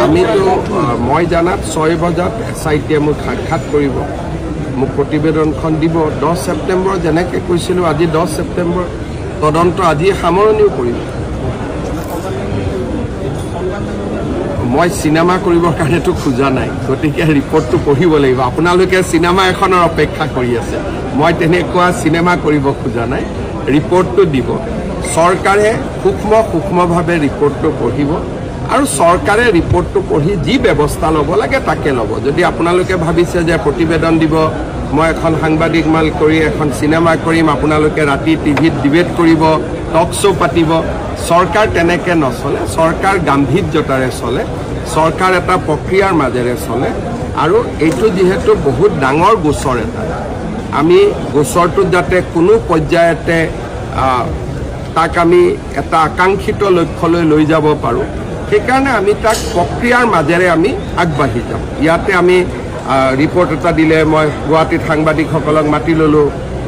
আমিতো মই জানাত 6 বজাত SIT-য়ে মোক সাক্ষাৎ কৰিব মোক প্ৰতিবেদনখন দিব 10 ছেপ্টেম্বৰ যেনেকৈ কৈছিলোঁ আজি 10 ছেপ্টেম্বৰ তদন্ত আজি সামৰণিও কৰিব মই সিনেমা কৰিবৰ কাৰণেতো খোজা নাই গতিকে ৰিপৰ্টটো পঢ়িব লাগিব আপোনালোকে সিনেমা এখনৰ অপেক্ষা কৰি আছে মই তেনেকুৱা সিনেমা কৰিব খোজা নাই ৰিপৰ্টটো দিব চৰকাৰে সূক্ষ্মভাৱে ৰিপৰ্টটো পঢ়িব আৰু চৰকাৰে ৰিপৰ্টটো পঢ়ি যি ব্যৱস্থা ল'ব লাগে তাকে ল'ব যদি আপোনালোকে ভাবিছে যে প্ৰতিবেদন দিব মই এখন সাংবাদিক মাল কৰি এখন সিনেমা কৰিম আপোনালোকে ৰাতি টিভিত ডিবেট কৰিব টক শ্ব' পাতিব চৰকাৰ তেনেকৈ নচলে চৰকাৰ গাম্ভীৰ্যতাৰে চলে চৰকাৰ এটা প্ৰক্ৰিয়াৰ মাজেৰে চলে আৰু এইটো যিহেতু বহুত ডাঙৰ গোচৰ এটা আমি গোচৰটোত যাতে কোনো পৰ্যায়তে তাক আমি এটা আকাংক্ষিত লক্ষ্যলৈ লৈ যাব পাৰোঁ সেইকাৰণে আমি তাক প্ৰক্ৰিয়াৰ মাজেৰে আমি আগবাঢ়ি যাম ইয়াতে আমি ৰিপৰ্ট এটা দিলে মই গুৱাহাটীত সাংবাদিকসকলক মাতি ল'লোঁ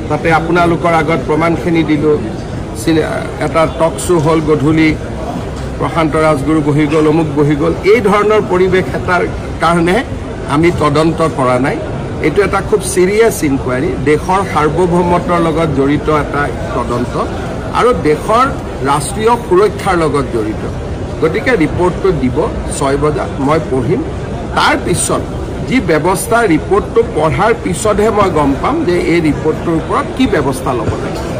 তাতে আপোনালোকৰ আগত প্ৰমাণখিনি দিলোঁ এটা টক শ্ব' হ'ল গধূলি প্ৰশান্ত ৰাজগুৰু বহি গ'ল অমুক বহি গ'ল এই ধৰণৰ পৰিৱেশ এটাৰ কাৰণে আমি তদন্ত কৰা নাই এইটো এটা খুব চিৰিয়াছ ইনকুৱাৰী দেশৰ সাৰ্বভৌমত্বৰ লগত জড়িত এটা তদন্ত আৰু দেশৰ ৰাষ্ট্ৰীয় সুৰক্ষাৰ লগত জড়িত গতিকে ৰিপৰ্টটো দিব 6 বজাত মই পঢ়িম তাৰ পিছত যি ব্যৱস্থা ৰিপৰ্টটো পঢ়াৰ পিছতহে মই গম পাম যে এই ৰিপৰ্টটোৰ ওপৰত কি ব্যৱস্থা ল'ব লাগে